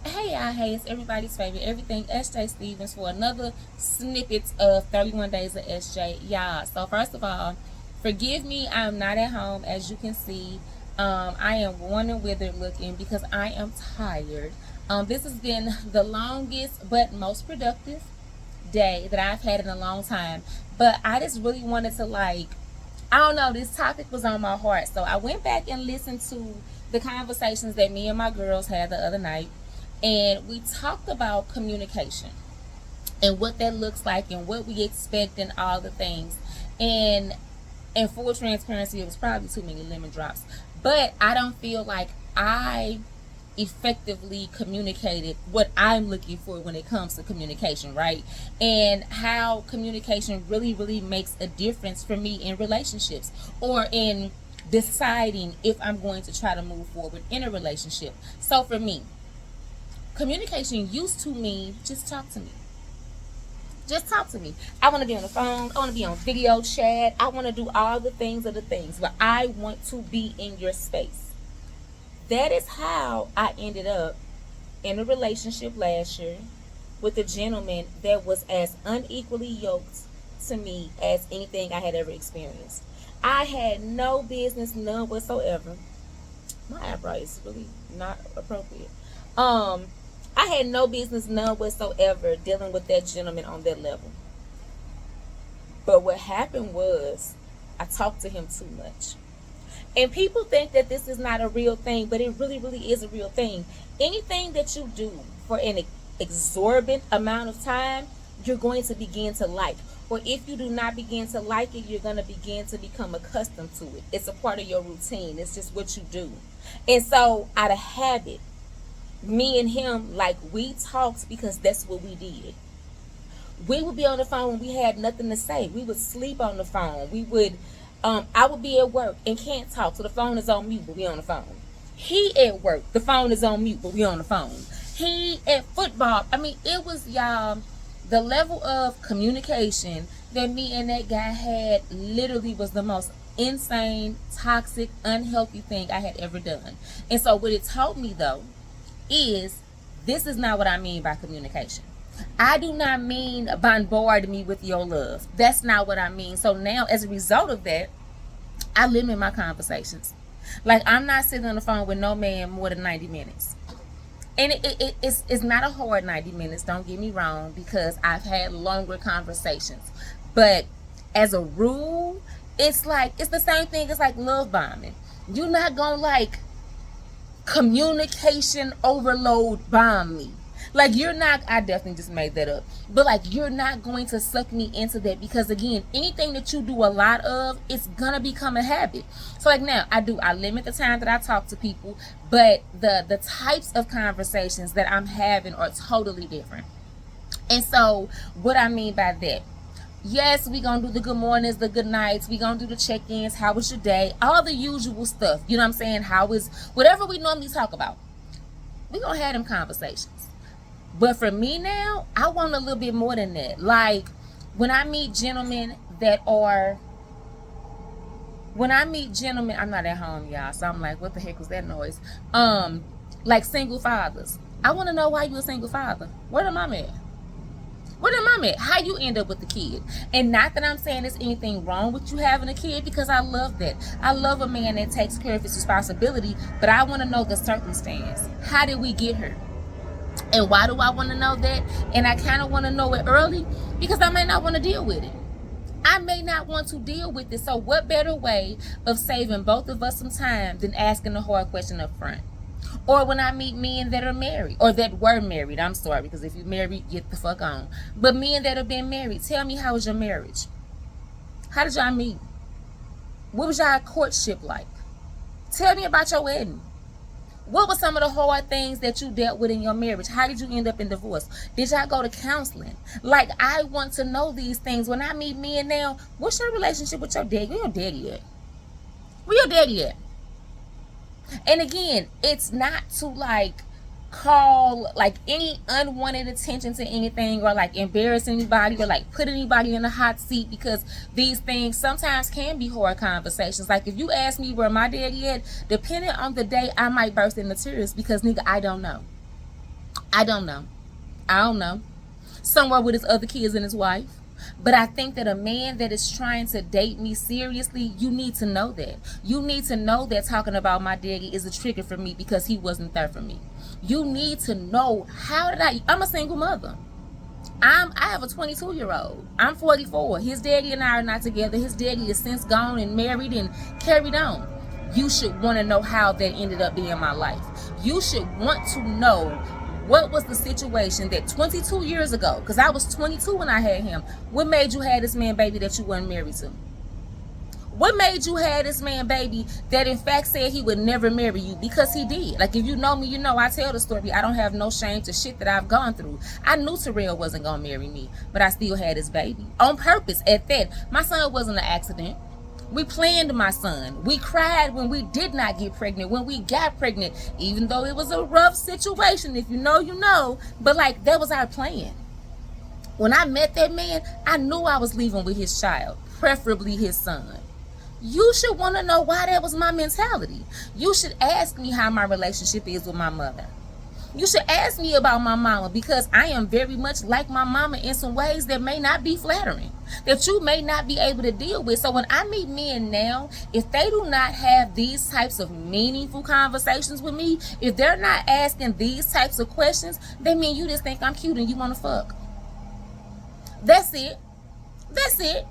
Hey y'all, hey, it's everybody's favorite everything SJ Stevens for another snippet of 31 Days of SJ. Y'all, so first of all, forgive me, I'm not at home as you can see. I am worn and withered looking because I am tired. This has been the longest but most productive day that I've had in a long time. But I just really wanted to I don't know, this topic was on my heart. So I went back and listened to the conversations that me and my girls had the other night. And we talked about communication and what that looks like and what we expect and all the things. And in full transparency, it was probably too many lemon drops. But I don't feel like I effectively communicated what I'm looking for when it comes to communication, right? And how communication really, really makes a difference for me in relationships or in deciding if I'm going to try to move forward in a relationship. So for me, communication used to mean just talk to me. Just talk to me. I want to be on the phone. I want to be on video chat. I want to do all the things of the things, but I want to be in your space. That is how I ended up in a relationship last year with a gentleman that was as unequally yoked to me as anything I had ever experienced. I had no business, none whatsoever. My eyebrow is really not appropriate. Um, I had no business, none whatsoever, dealing with that gentleman on that level. But what happened was, I talked to him too much. And people think that this is not a real thing, but it really, really is a real thing. Anything that you do for an exorbitant amount of time, you're going to begin to like. Or if you do not begin to like it, you're going to begin to become accustomed to it. It's a part of your routine. It's just what you do. And so, out of habit, me and him, like, we talked because that's what we did. We would be on the phone when we had nothing to say. We would sleep on the phone. I would be at work and can't talk, so the phone is on mute, but we on the phone. He at work, the phone is on mute, but we on the phone. He at football. I mean, it was, y'all, the level of communication that me and that guy had literally was the most insane, toxic, unhealthy thing I had ever done. And so what it taught me, though, is this is not what I mean by communication. I do not mean bombard me with your love. That's not what I mean. So now, as a result of that, I limit my conversations. Like, I'm not sitting on the phone with no man more than 90 minutes. And it's not a hard 90 minutes, don't get me wrong, because I've had longer conversations. But as a rule, it's the same thing as like love bombing. You're not gonna communication overload bomb me. Like, you're not, I definitely just made that up, but like, you're not going to suck me into that, because again, anything that you do a lot of, it's gonna become a habit. So like, now I limit the time that I talk to people, but the types of conversations that I'm having are totally different. And so what I mean by that, yes, we gonna do the good mornings, the good nights, we gonna do the check-ins, how was your day, all the usual stuff, you know what I'm saying, how is whatever we normally talk about, we gonna have them conversations. But for me now, I want a little bit more than that. Like, when I meet gentlemen I'm not at home, y'all, so I'm like, what the heck was that noise? Like single fathers, I want to know why you a single father. Where the mom at? Where the mom at? How you end up with the kid? And not that I'm saying there's anything wrong with you having a kid, because I love that. I love a man that takes care of his responsibility, but I want to know the circumstance. How did we get here? And why do I want to know that? And I kind of want to know it early, because I may not want to deal with it. I may not want to deal with it. So what better way of saving both of us some time than asking the hard question up front? Or when I meet men that are married, or that were married, I'm sorry, because if you're married, get the fuck on. But men that have been married, tell me, how was your marriage? How did y'all meet? What was y'all courtship like? Tell me about your wedding. What were some of the hard things that you dealt with in your marriage? How did you end up in divorce? Did y'all go to counseling? Like, I want to know these things. When I meet men now, what's your relationship with your dad? Where your daddy at? Where your daddy at? And again, it's not to call any unwanted attention to anything, or embarrass anybody, or put anybody in a hot seat, because these things sometimes can be hard conversations. Like, if you ask me where my daddy at, depending on the day, I might burst into tears, because nigga, I don't know. I don't know. I don't know. Somewhere with his other kids and his wife. But I think that a man that is trying to date me seriously, you need to know that. You need to know that talking about my daddy is a trigger for me because he wasn't there for me. You need to know I'm a single mother. I have a 22-year-old. I'm 44. His daddy and I are not together. His daddy is since gone and married and carried on. You should want to know how that ended up being my life. You should want to know what was the situation that 22 years ago, because I was 22 when I had him, what made you have this man baby that you weren't married to? What made you have this man baby that in fact said he would never marry you? Because he did. Like, if you know me, you know I tell the story. I don't have no shame to shit that I've gone through. I knew Terrell wasn't going to marry me, but I still had his baby. On purpose, at that. My son wasn't an accident. We planned my son. We cried when we did not get pregnant. When we got pregnant, even though it was a rough situation, if you know, you know. But like, that was our plan. When I met that man, I knew I was leaving with his child, preferably his son. You should want to know why that was my mentality. You should ask me how my relationship is with my mother. You should ask me about my mama, because I am very much like my mama in some ways that may not be flattering, that you may not be able to deal with. So when I meet men now, if they do not have these types of meaningful conversations with me, if they're not asking these types of questions, they mean you just think I'm cute and you want to fuck. That's it. That's it.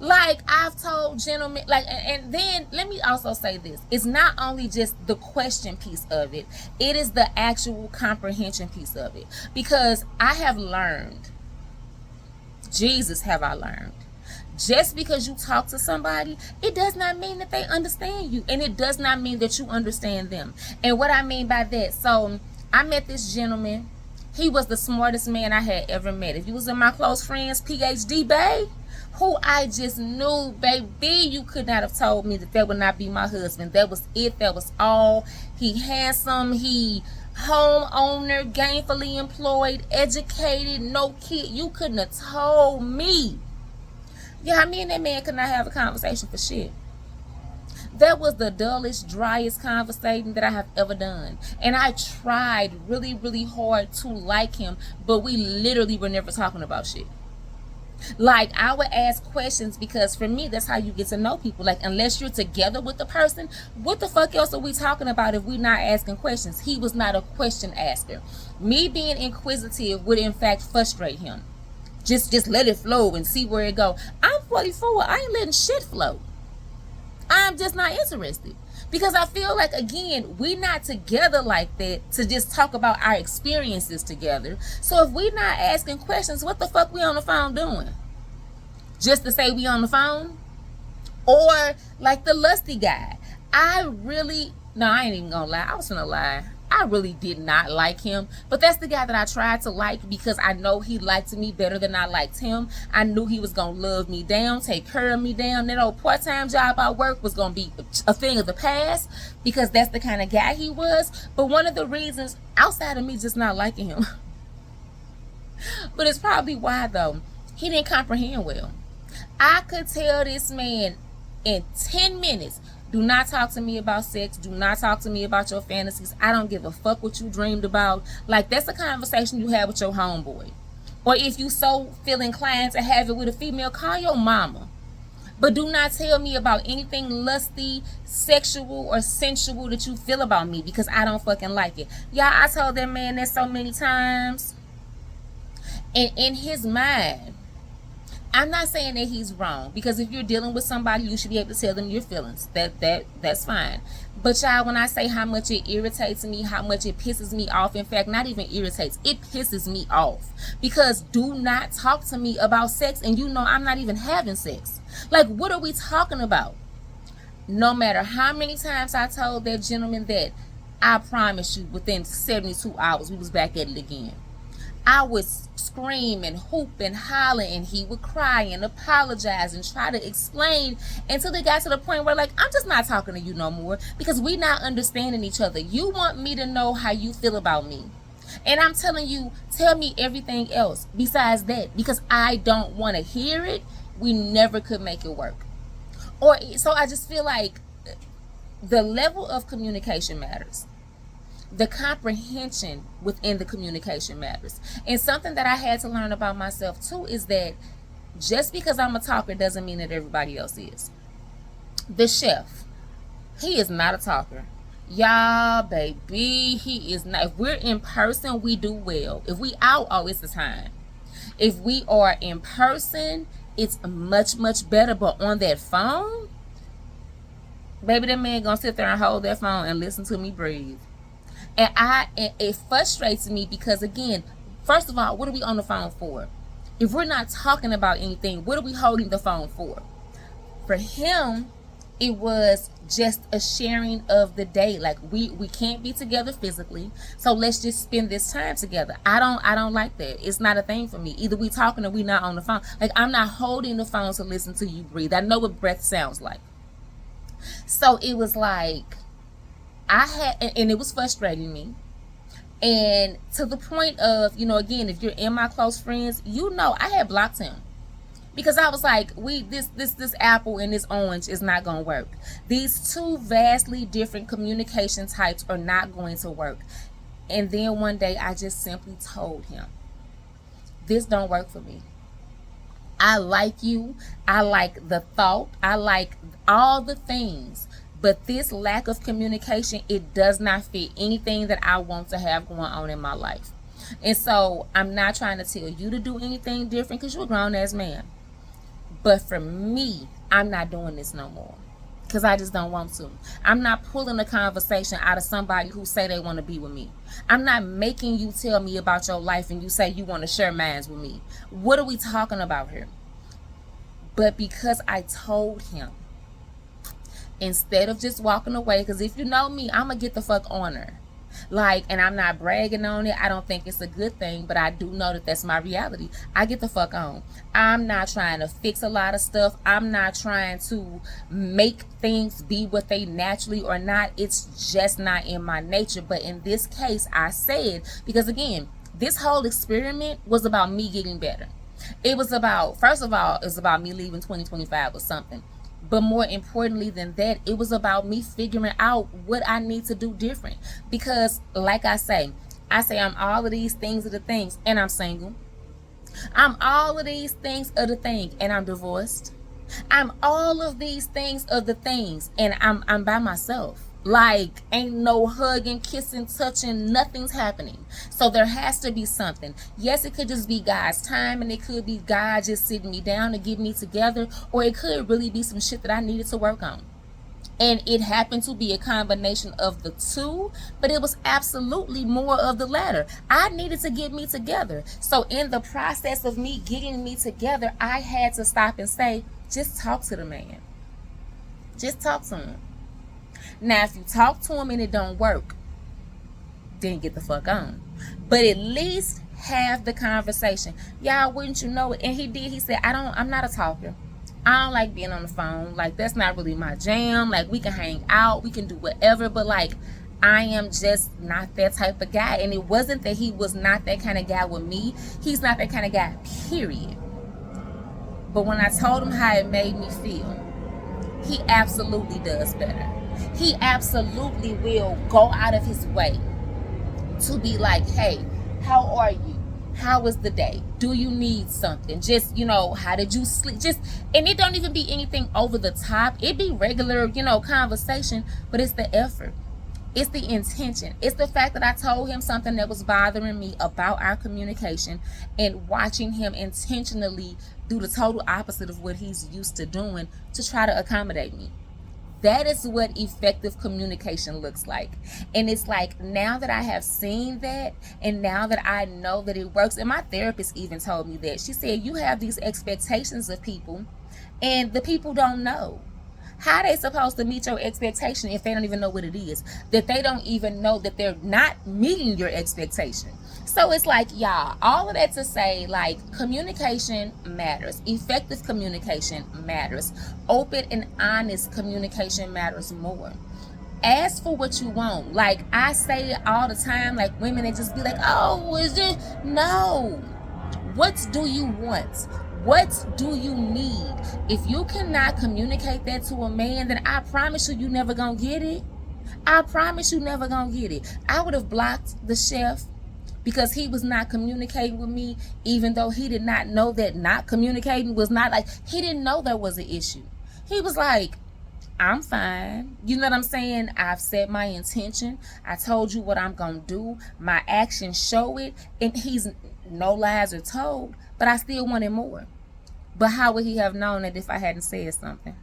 Like, I've told gentlemen, like, and then let me also say this. It's not only just the question piece of it. It is the actual comprehension piece of it. Because I have learned, Jesus have I learned, just because you talk to somebody, it does not mean that they understand you. And it does not mean that you understand them. And what I mean by that, so I met this gentleman. He was the smartest man I had ever met. If you was in my close friends, PhD, babe, who I just knew, baby, you could not have told me that would not be my husband. That was it. That was all. He handsome. He homeowner, gainfully employed, educated, no kid. You couldn't have told me. Yeah, me and that man could not have a conversation for shit. That was the dullest, driest conversation that I have ever done. And I tried really, really hard to like him, but we literally were never talking about shit. Like, I would ask questions because for me, that's how you get to know people. Like, unless you're together with the person, what the fuck else are we talking about if we're not asking questions? He was not a question asker. Me being inquisitive would in fact frustrate him. Just let it flow and see where it go. I'm 44. I ain't letting shit flow. I'm just not interested. Because I feel like, again, we're not together like that to just talk about our experiences together. So if we're not asking questions, what the fuck we on the phone doing? Just to say we on the phone? Or like the lusty guy. I ain't even gonna lie. I was gonna lie. I really did not like him. But that's the guy that I tried to like because I know he liked me better than I liked him. I knew he was going to love me down, take care of me down. That old part-time job I worked was going to be a thing of the past because that's the kind of guy he was. But one of the reasons, outside of me just not liking him, but it's probably why though, he didn't comprehend well. I could tell this man in 10 minutes, do not talk to me about sex. Do not talk to me about your fantasies. I don't give a fuck what you dreamed about. Like, that's a conversation you have with your homeboy. Or if you so feel inclined to have it with a female, call your mama. But do not tell me about anything lusty, sexual, or sensual that you feel about me because I don't fucking like it. Y'all, I told that man that so many times. And in his mind, I'm not saying that he's wrong, because if you're dealing with somebody, you should be able to tell them your feelings. That's fine. But y'all, when I say how much it irritates me, how much it pisses me off, in fact, not even irritates, it pisses me off. Because do not talk to me about sex, and you know I'm not even having sex. Like, what are we talking about? No matter how many times I told that gentleman that, I promise you, within 72 hours, we was back at it again. I would scream and hoop and holler, and he would cry and apologize and try to explain until it got to the point where, like, I'm just not talking to you no more because we not understanding each other. You want me to know how you feel about me, and I'm telling you, tell me everything else besides that, because I don't want to hear it. We never could make it work. So I just feel like the level of communication matters. The comprehension within the communication matters. And something that I had to learn about myself too is that just because I'm a talker doesn't mean that everybody else is. The chef, he is not a talker. Y'all, baby, he is not. If we're in person, we do well. If we out, oh, it's the time. If we are in person, it's much, much better. But on that phone, baby, that man gonna sit there and hold that phone and listen to me breathe. And it frustrates me because, again, first of all, what are we on the phone for? If we're not talking about anything, what are we holding the phone for? For him, it was just a sharing of the day. Like, we can't be together physically, so let's just spend this time together. I don't like that. It's not a thing for me. Either we talking or we not on the phone. Like, I'm not holding the phone to listen to you breathe. I know what breath sounds like. So it was like, and it was frustrating me. And to the point of, again, if you're in my close friends, I had blocked him. Because I was like, this apple and this orange is not going to work. These two vastly different communication types are not going to work. And then one day I just simply told him, this don't work for me. I like you. I like the thought. I like all the things. But this lack of communication, it does not fit anything that I want to have going on in my life. And so I'm not trying to tell you to do anything different because you're a grown-ass man. But for me, I'm not doing this no more because I just don't want to. I'm not pulling a conversation out of somebody who say they want to be with me. I'm not making you tell me about your life and you say you want to share minds with me. What are we talking about here? But because I told him, instead of just walking away, because if you know me, I'm going to get the fuck on her. Like, and I'm not bragging on it. I don't think it's a good thing, but I do know that that's my reality. I get the fuck on. I'm not trying to fix a lot of stuff. I'm not trying to make things be what they naturally are not. It's just not in my nature. But in this case, I said, because again, this whole experiment was about me getting better. It was about, first of all, it was about me leaving 2025 or something. But more importantly than that, it was about me figuring out what I need to do different. Because like I say I'm all of these things are the things, and I'm single. I'm all of these things are the thing, and I'm divorced. I'm all of these things are the things, and I'm by myself. Like, ain't no hugging, kissing, touching, nothing's happening. So there has to be something. Yes, it could just be God's time, and it could be God just sitting me down to get me together, or it could really be some shit that I needed to work on. And it happened to be a combination of the two, but it was absolutely more of the latter. I needed to get me together. So in the process of me getting me together, I had to stop and say, just talk to the man. Just talk to him. Now, if you talk to him and it don't work, then get the fuck on. But at least have the conversation. Y'all, wouldn't you know it? And he did. He said, I'm not a talker. I don't like being on the phone. Like, that's not really my jam. Like, we can hang out. We can do whatever. But, like, I am just not that type of guy. And it wasn't that he was not that kind of guy with me. He's not that kind of guy, period. But when I told him how it made me feel, he absolutely does better. He absolutely will go out of his way to be like, hey, how are you? How was the day? Do you need something? Just, how did you sleep? And it don't even be anything over the top. It be regular, conversation, but it's the effort. It's the intention. It's the fact that I told him something that was bothering me about our communication, and watching him intentionally do the total opposite of what he's used to doing to try to accommodate me. That is what effective communication looks like. And it's like, now that I have seen that, and now that I know that it works, and my therapist even told me that. She said, you have these expectations of people, and the people don't know. How are they supposed to meet your expectation if they don't even know what it is? That they don't even know that they're not meeting your expectation. So it's like, y'all, all of that to say, like, communication matters. Effective communication matters. Open and honest communication matters more. Ask for what you want. Like, I say it all the time, like, women, they just be like, oh, is it? No. What do you want? What do you need? If you cannot communicate that to a man, then I promise you, you never gonna get it. I promise you never gonna get it. I would have blocked the chef because he was not communicating with me, even though he did not know that not communicating was not like, he didn't know there was an issue. He was like, I'm fine. You know what I'm saying? I've set my intention. I told you what I'm going to do. My actions show it. And he's, no lies are told, but I still wanted more. But how would he have known that if I hadn't said something?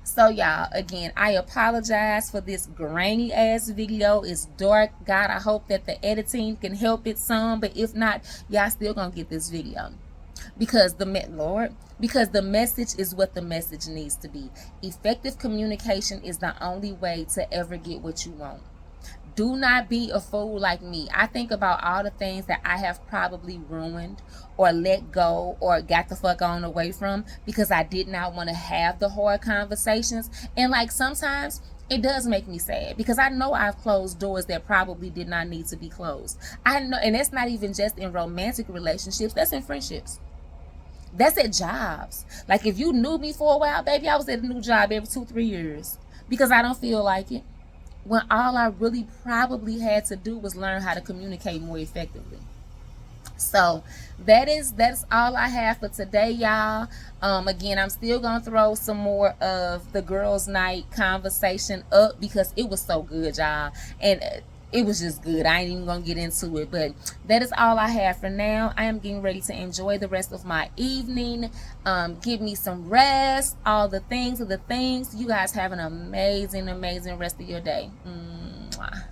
So y'all, again, I apologize for this grainy ass video. It's dark. God, I hope that the editing can help it some. But if not, y'all still gonna get this video. Because the message is what the message needs to be. Effective communication is the only way to ever get what you want. Do not be a fool like me. I think about all the things that I have probably ruined or let go or got the fuck on away from because I did not want to have the hard conversations. And like sometimes it does make me sad because I know I've closed doors that probably did not need to be closed. I know, and that's not even just in romantic relationships, that's in friendships. That's at jobs. Like if you knew me for a while, baby, I was at a new job every 2-3 years because I don't feel like it. When all I really probably had to do was learn how to communicate more effectively. So that's all I have for today, y'all. Again, I'm still gonna throw some more of the girls' night conversation up because it was so good, y'all, and it was just good. I ain't even gonna get into it, but that is all I have for now. I am getting ready to enjoy the rest of my evening, give me some rest, all the things. You guys have an amazing rest of your day. Mwah.